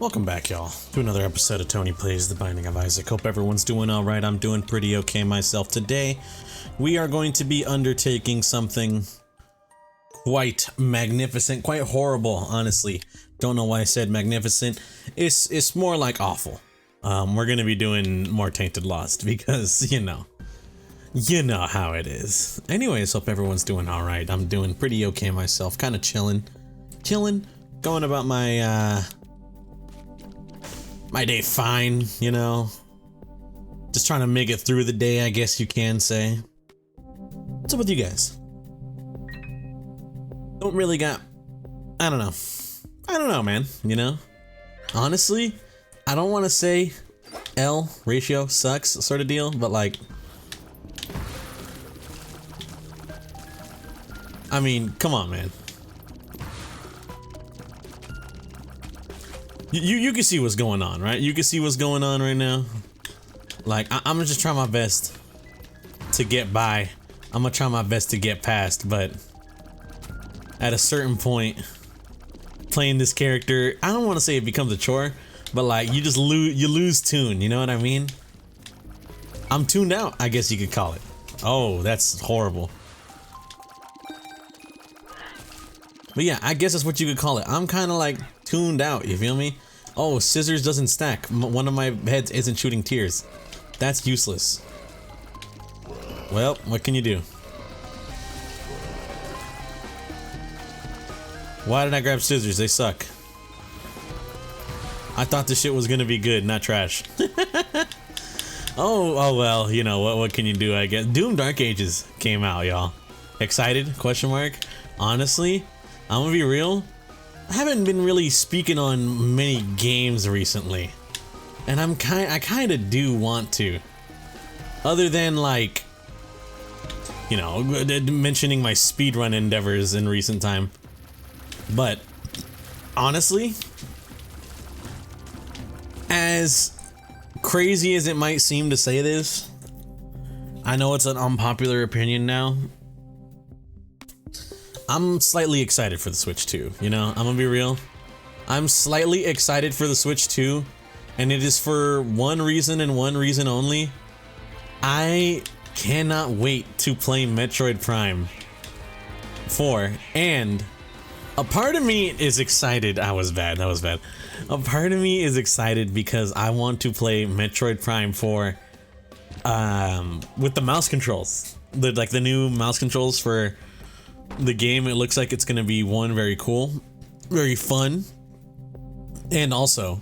Welcome back, y'all, to another episode of Tony Plays The Binding of Isaac. Hope everyone's doing alright. I'm doing pretty okay myself. Today, we are going to be undertaking something quite magnificent, quite horrible, honestly. Don't know why I said magnificent. It's more like awful. We're going to be doing more Tainted Lost because, you know how it is. Anyways, hope everyone's doing alright. I'm doing pretty okay myself, kind of chilling, going about my day fine, you know, just trying to make it through the day, I guess you can say. What's up with you guys? Don't really got, I don't know, man, you know, honestly, I don't want to say L ratio sucks sort of deal, but like, I mean, come on, man. You can see what's going on, right? You can see what's going on right now. Like, I'm gonna just try my best to get by. I'm gonna try my best to get past, but at a certain point, playing this character, I don't want to say it becomes a chore, but like, you just lose tune, you know what I mean? I'm tuned out, I guess you could call it. Oh, that's horrible. But yeah, I guess that's what you could call it. I'm kind of like tuned out, you feel me? Oh, scissors doesn't stack. One of my heads isn't shooting tears. That's useless. Well, what can you do? Why did I grab scissors? They suck. I thought this shit was gonna be good, not trash. Oh well, you know, what can you do, I guess. Doom Dark Ages came out, y'all. Excited? Question mark? Honestly, I'm gonna be real. I haven't been really speaking on many games recently, and I kind of do want to, other than like, you know, mentioning my speedrun endeavors in recent time. But honestly, as crazy as it might seem to say this, I know it's an unpopular opinion now. I'm slightly excited for the Switch 2, you know, I'm gonna be real. I'm slightly excited for the Switch 2, and it is for one reason and one reason only. I cannot wait to play Metroid Prime 4, and a part of me is excited. That was bad. A part of me is excited because I want to play Metroid Prime 4 with the mouse controls. The new mouse controls for the game. It looks like it's gonna be one, very cool, very fun, and also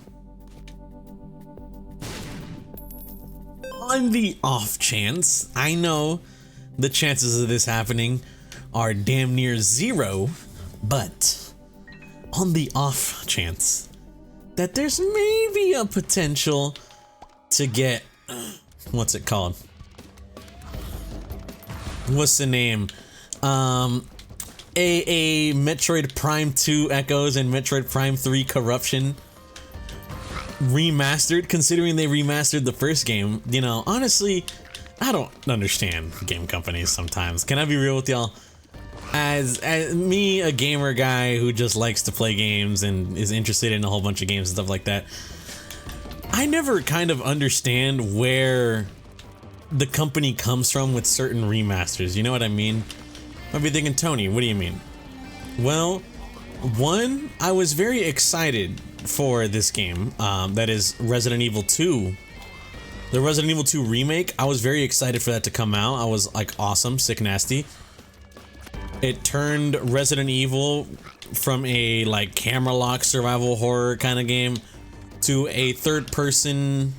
on the off chance, I know the chances of this happening are damn near zero, but on the off chance that there's maybe a potential to get, what's it called? What's the name? A Metroid Prime 2 Echoes and Metroid Prime 3 Corruption remastered, considering they remastered the first game. You know, honestly, I don't understand game companies sometimes. Can I be real with y'all? As me, a gamer guy who just likes to play games and is interested in a whole bunch of games and stuff like that, I never kind of understand where the company comes from with certain remasters. You know what I mean? I'd be thinking, Tony, what do you mean? Well, one, I was very excited for this game, that is Resident Evil 2. The Resident Evil 2 remake, I was very excited for that to come out. I was like, awesome, sick nasty. It turned Resident Evil from a like camera lock survival horror kind of game to a third person,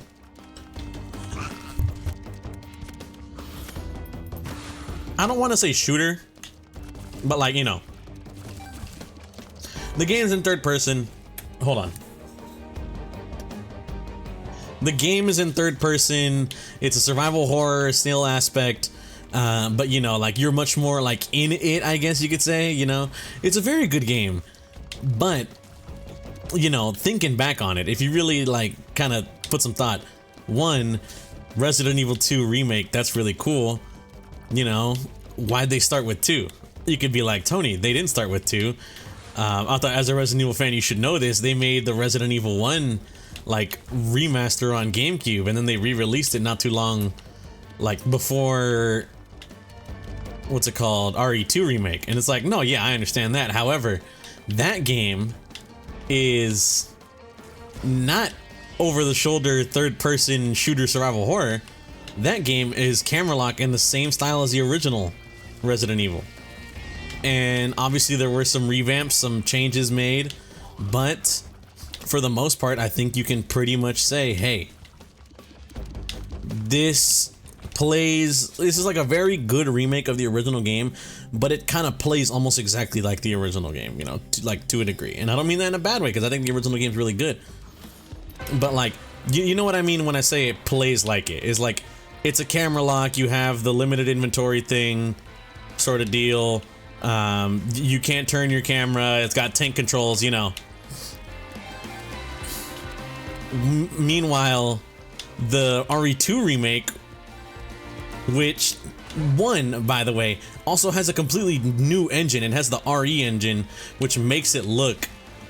I don't want to say shooter, but like, you know, the game's in third person. Hold on. The game is in third person. It's a survival horror still aspect, but you know, like, you're much more like in it, I guess you could say. You know, it's a very good game, but you know, thinking back on it, if you really like kind of put some thought, one, Resident Evil 2 remake, that's really cool. You know, why'd they start with 2? You could be like, Tony, they didn't start with 2. I thought as a Resident Evil fan you should know this. They made the Resident Evil 1 like remaster on GameCube, and then they re-released it not too long, like before, what's it called, RE2 remake. And it's like, no, yeah, I understand that. However, that game is not over-the-shoulder third-person shooter survival horror. That game is camera lock in the same style as the original Resident Evil. And obviously there were some revamps, some changes made, but for the most part, I think you can pretty much say, hey, this is like a very good remake of the original game, but it kind of plays almost exactly like the original game, you know, like to a degree. And I don't mean that in a bad way, because I think the original game is really good. But like, you know what I mean when I say it plays like it. It's like, it's a camera lock, you have the limited inventory thing sort of deal. You can't turn your camera, it's got tank controls, you know. Meanwhile, the RE2 remake, which one, by the way, also has a completely new engine. It has the RE engine, which makes it look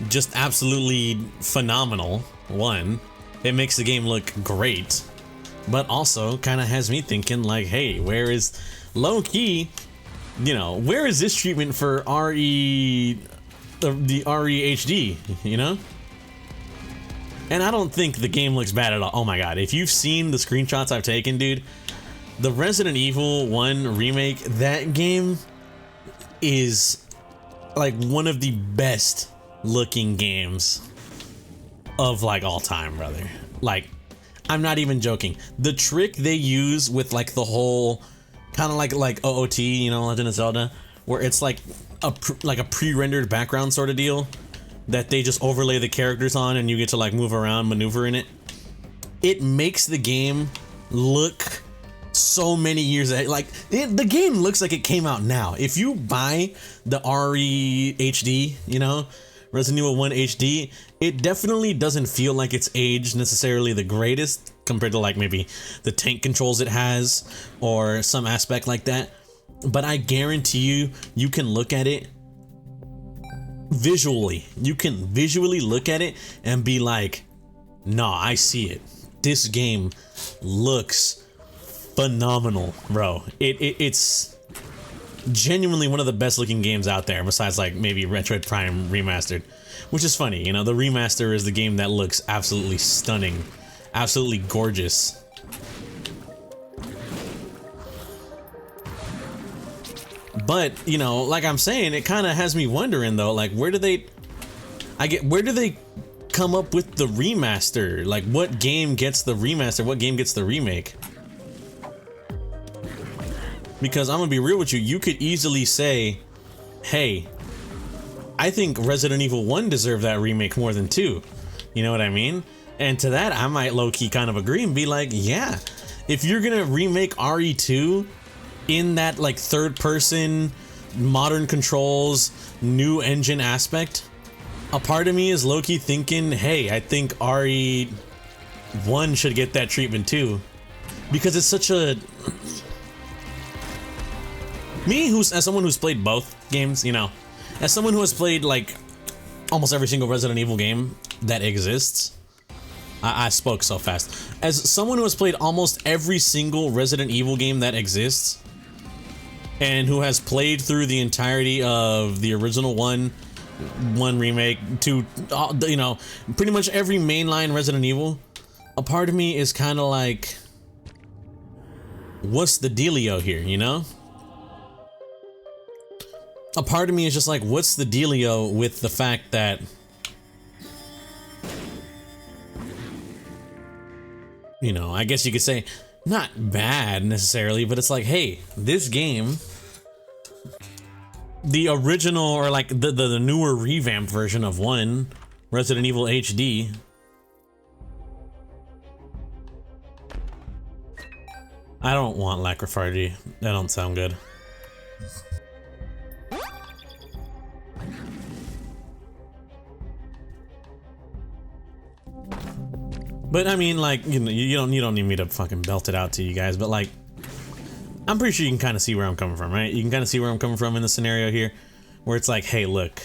just absolutely phenomenal. One, it makes the game look great, but also kind of has me thinking like, hey, where is, low key, you know, where is this treatment for RE, the RE HD, you know? And I don't think the game looks bad at all. Oh my god, if you've seen the screenshots I've taken, dude, the Resident Evil 1 remake, that game is like one of the best looking games of like all time, brother. Like, I'm not even joking. The trick they use with like the whole kind of like OOT, you know, Legend of Zelda, where it's like a pre-rendered background sort of deal that they just overlay the characters on and you get to like move around, maneuver in it. It makes the game look so many years ahead. Like, the game looks like it came out now. If you buy the RE HD, you know, Resident Evil 1 HD, it definitely doesn't feel like it's aged necessarily the greatest compared to like maybe the tank controls it has or some aspect like that. But I guarantee you, you can look at it visually. You can visually look at it and be like, nah, I see it. This game looks phenomenal, bro. It's genuinely one of the best looking games out there, besides like maybe Metroid Prime Remastered, which is funny, you know, the remaster is the game that looks absolutely stunning, absolutely gorgeous. But, you know, like I'm saying, it kind of has me wondering though, like where do they come up with the remaster? Like what game gets the remaster? What game gets the remake? Because I'm gonna be real with you, you could easily say, hey, I think Resident Evil 1 deserved that remake more than 2. You know what I mean? And to that, I might low-key kind of agree and be like, yeah, if you're gonna remake RE2 in that like third-person, modern controls, new engine aspect, a part of me is low-key thinking, hey, I think RE1 should get that treatment too. Because it's such a... Me, as someone who's played both games, you know, as someone who has played like almost every single Resident Evil game that exists, I spoke so fast. As someone who has played almost every single Resident Evil game that exists, and who has played through the entirety of the original one remake, to, you know, pretty much every mainline Resident Evil, a part of me is kind of like, what's the dealio here, you know? A part of me is just like, what's the dealio with the fact that, you know, I guess you could say, not bad necessarily, but it's like, hey, this game, the original, or like the newer revamped version of 1, Resident Evil HD, I don't want Lacrofarty. That don't sound good. But I mean, like, you know, you don't need me to fucking belt it out to you guys, but like, I'm pretty sure you can kind of see where I'm coming from, right? You can kind of see where I'm coming from in the scenario here, where it's like, hey, look,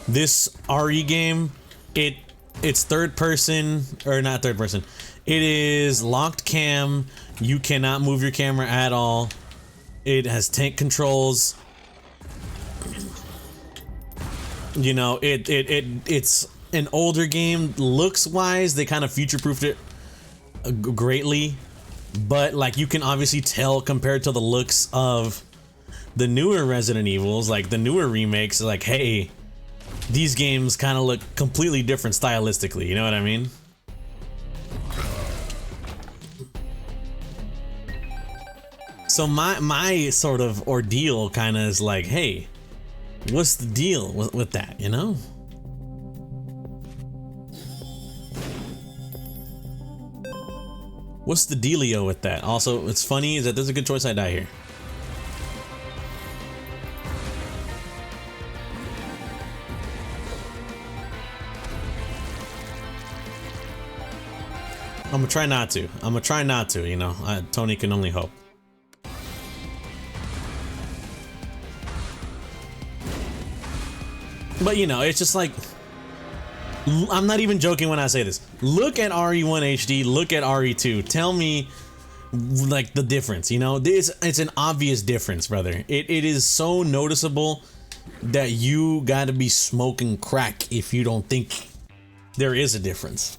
This RE game, it's third person, or not third person. It is locked cam. You cannot move your camera at all. It has tank controls. You know, it's an older game. Looks wise, they kind of future-proofed it greatly, but like you can obviously tell compared to the looks of the newer Resident Evils, like the newer remakes, like, hey, these games kind of look completely different stylistically, you know what I mean? So my sort of ordeal kind of is like, hey, what's the deal with that, you know? What's the dealio with that? Also, it's funny is that there's a good choice I die here. I'm gonna try not to. I'm gonna try not to, you know. Tony can only hope. But you know, it's just like, I'm not even joking when I say this. Look at RE1 HD, look at RE2. Tell me like the difference, you know? It's an obvious difference, brother. It is so noticeable that you gotta be smoking crack if you don't think there is a difference.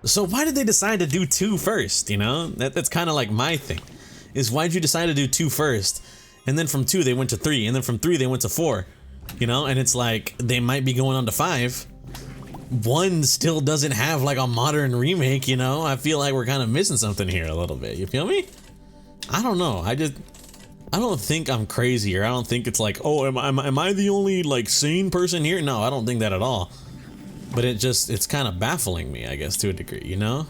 So why did they decide to do 2 first, you know? That's kind of like my thing. Is why'd you decide to do 2 first? And then from 2 they went to 3, and then from 3 they went to 4. You know, and it's like they might be going on to 5. 1 still doesn't have like a modern remake, you know? I feel like we're kind of missing something here a little bit, you feel me? I don't know, I don't think I'm crazy, or I don't think it's like, oh, am I the only like sane person here? No, I don't think that at all. But it's kind of baffling me, I guess, to a degree, you know?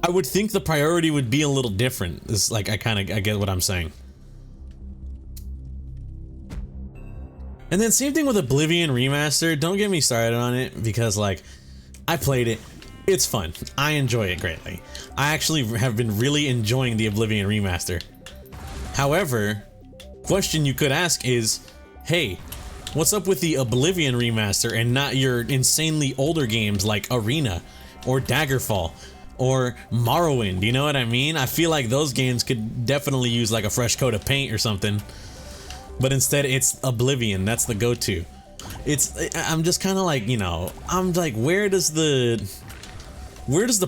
I would think the priority would be a little different. It's like, I get what I'm saying. And then same thing with Oblivion Remastered. Don't get me started on it, because like, I played it. It's fun. I enjoy it greatly. I actually have been really enjoying the Oblivion Remaster. However, question you could ask is, hey, what's up with the Oblivion Remaster and not your insanely older games like Arena or Daggerfall or Morrowind, you know what I mean? I feel like those games could definitely use like a fresh coat of paint or something. But instead it's Oblivion, that's the go-to. I'm just kind of like, you know, I'm like, where does the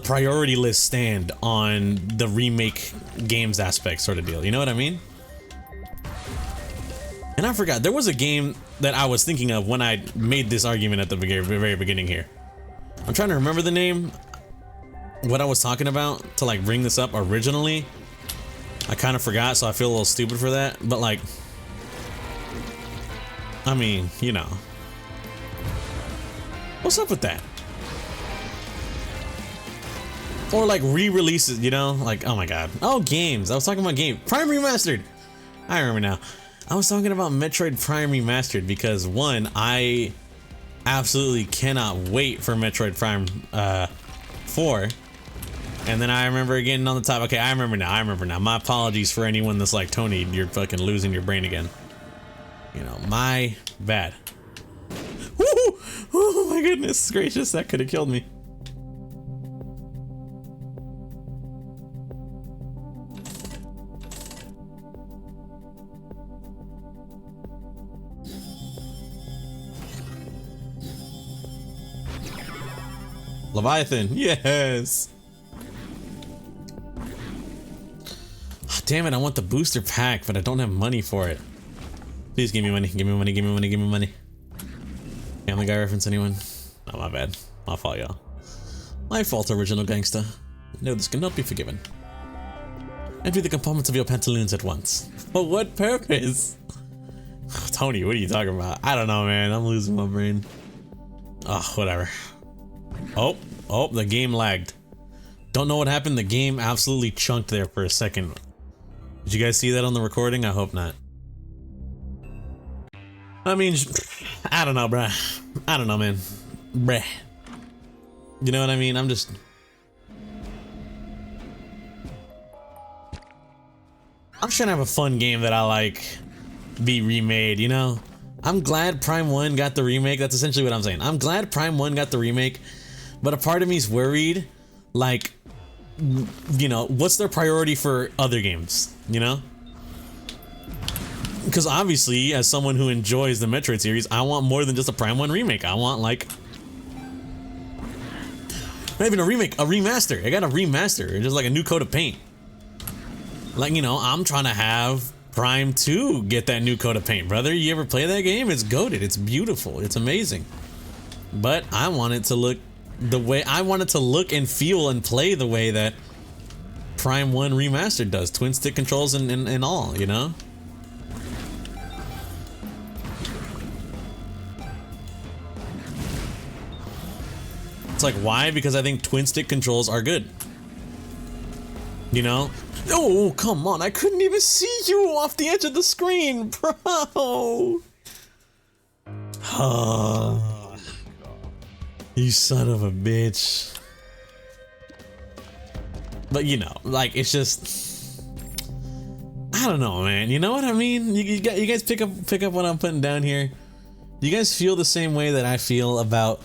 priority list stand on the remake games aspect sort of deal, you know what I mean? And I forgot, there was a game that I was thinking of when I made this argument at the very beginning here. I'm trying to remember the name, what I was talking about to like bring this up originally. I kind of forgot, so I feel a little stupid for that, but like, I mean, you know. What's up with that? Or like re-releases, you know? Like, oh my god. Oh, games. I was talking about game. Prime Remastered! I remember now. I was talking about Metroid Prime Remastered because, one, I absolutely cannot wait for Metroid Prime 4. And then I remember getting on the top. Okay, I remember now. My apologies for anyone that's like, Tony, you're fucking losing your brain again. You know, my bad. Woo! Oh my goodness gracious, that could have killed me. Leviathan, yes! Oh, damn it, I want the booster pack, but I don't have money for it. Please give me money, give me money, give me money, give me money. Family Guy reference, anyone? Oh, my bad. My fault, y'all. My fault, original gangsta. No, this cannot be forgiven. Empty the compartments of your pantaloons at once. For what purpose? Tony, what are you talking about? I don't know, man. I'm losing my brain. Oh, whatever. Oh, the game lagged. Don't know what happened. The game absolutely chunked there for a second. Did you guys see that on the recording? I hope not. I mean, I don't know, bruh. I don't know, man. Bruh. You know what I mean? I'm just... I'm trying to have a fun game that I like be remade, you know? I'm glad Prime 1 got the remake. That's essentially what I'm saying. I'm glad Prime 1 got the remake, but a part of me's worried, like, you know, what's their priority for other games, you know? Because obviously, as someone who enjoys the Metroid series, I want more than just a Prime 1 remake. I want, like, not even a remake, a remaster. I got a remaster, just like a new coat of paint. Like, you know, I'm trying to have Prime 2 get that new coat of paint, brother. You ever play that game? It's goated. It's beautiful. It's amazing. But I want it to look the way I want it to look and feel and play the way that Prime 1 Remastered does. Twin stick controls and all, you know? It's like, why? Because I think twin stick controls are good. You know? Oh, come on. I couldn't even see you off the edge of the screen, bro. Oh, you son of a bitch. But, you know, like, it's just, I don't know, man. You know what I mean? You guys pick up what I'm putting down here. You guys feel the same way that I feel about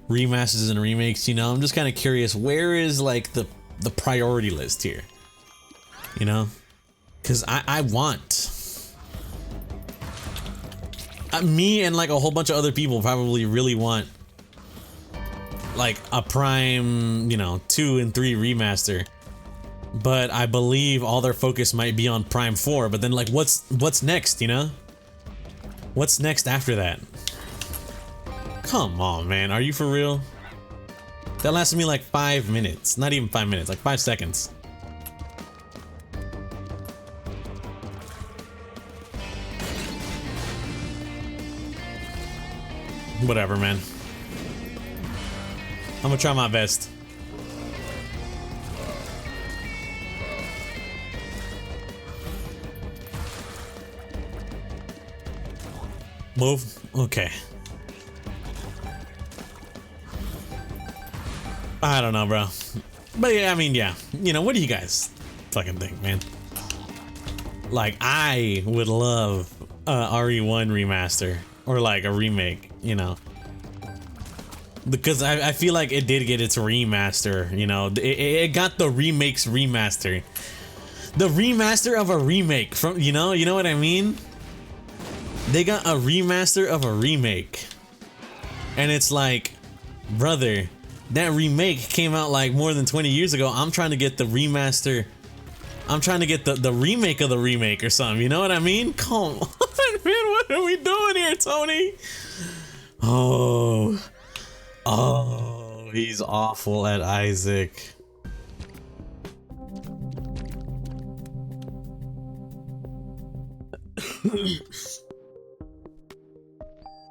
remasters and remakes? You know, I'm just kind of curious, where is, like, the priority list here? You know, because I want, me and like a whole bunch of other people probably really want like a Prime, you know, 2 and 3 remaster, but I believe all their focus might be on Prime 4. But then, like, what's next? You know, what's next after that? Come on, man, are you for real? That lasted me like 5 minutes, not even 5 minutes, like 5 seconds. Whatever, man. I'm gonna try my best. Move? Okay. I don't know, bro. But yeah, I mean, yeah. You know, what do you guys fucking think, man? Like, I would love a RE1 remaster. Or like a remake, you know, because I feel like it did get its remaster, you know, it got the remakes remaster, the remaster of a remake from, you know what I mean? They got a remaster of a remake, and it's like, brother, that remake came out like more than 20 years ago. I'm trying to get the remaster. I'm trying to get the remake of the remake or something, you know what I mean? Come on. Man, what are we doing here, Tony? Oh, he's awful at Isaac.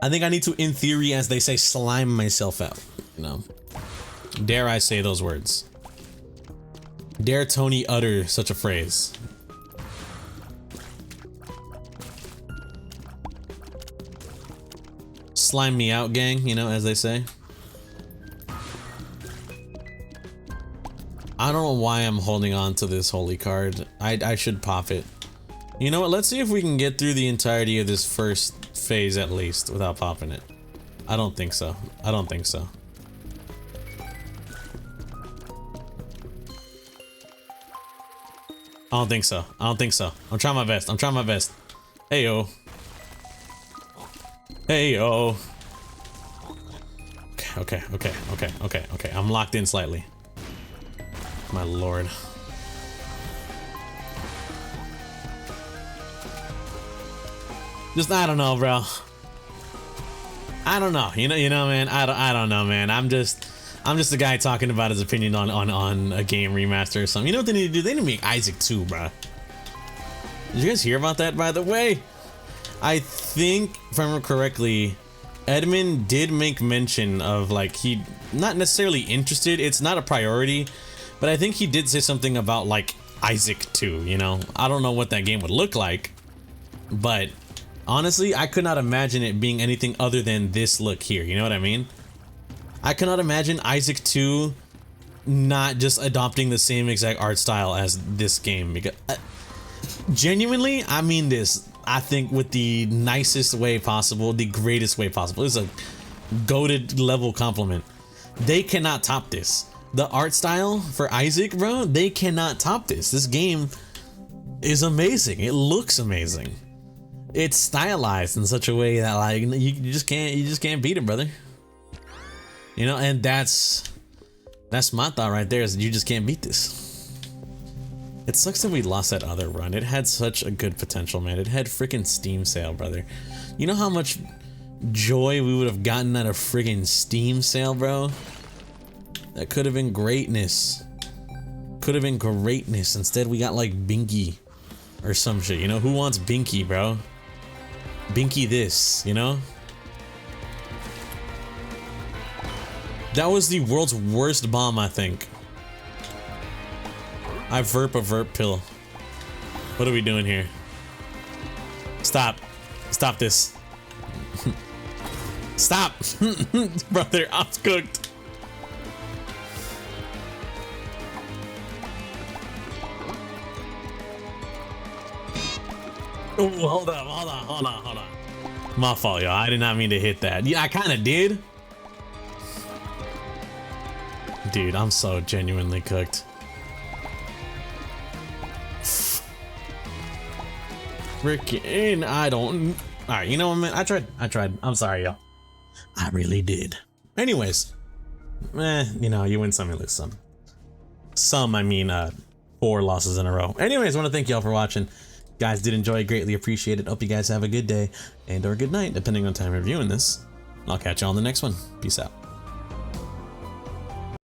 I think I need to, in theory, as they say, slime myself out. You know, dare I say those words? Dare Tony utter such a phrase? Slime me out, gang, you know, as they say. I don't know why I'm holding on to this holy card. I should pop it. You know what, let's see if we can get through the entirety of this first phase at least without popping it. I don't think so. I don't think so. I don't think so. I don't think so. I'm trying my best. I'm trying my best. Hey yo. Hey yo. Okay. I'm locked in slightly. My lord. Just, I don't know, bro. I don't know. You know, man. I don't know, man. I'm just a guy talking about his opinion on a game remaster or something. You know what they need to do? They need to make Isaac 2, bro. Did you guys hear about that, by the way? I think, if I remember correctly, Edmund did make mention of, like, he not necessarily interested. It's not a priority, but I think he did say something about, like, Isaac 2, you know? I don't know what that game would look like, but honestly, I could not imagine it being anything other than this look here. You know what I mean? I cannot imagine Isaac 2 not just adopting the same exact art style as this game, because genuinely, I mean this. I think with the nicest way possible, the greatest way possible. It's a goated level compliment. They cannot top this. The art style for Isaac, bro, they cannot top this. This game is amazing. It looks amazing. It's stylized in such a way that like you just can't beat it, brother. You know, and that's my thought right there, is that you just can't beat this. It sucks that we lost that other run. It had such a good potential, man. It had freaking Steam sale, brother. You know how much joy we would have gotten out of friggin' Steam sale, bro? That could have been greatness. Could have been greatness. Instead, we got like Binky or some shit. You know, who wants Binky, bro? Binky this, you know? That was the world's worst bomb, I think. I verp a verp pill. What are we doing here? Stop. Stop this. Stop. Brother, I'm cooked. Oh, hold on. My fault, y'all. I did not mean to hit that. Yeah, I kind of did. Dude, I'm so genuinely cooked. Freaking, I don't. Alright, you know what, man? I tried. I'm sorry, y'all. I really did. Anyways. You know, you win some, you lose some. Some, I mean, 4 losses in a row. Anyways, I want to thank y'all for watching. Guys, did enjoy, greatly appreciate it. Hope you guys have a good day and or good night, depending on time you're viewing this. I'll catch you on the next one. Peace out.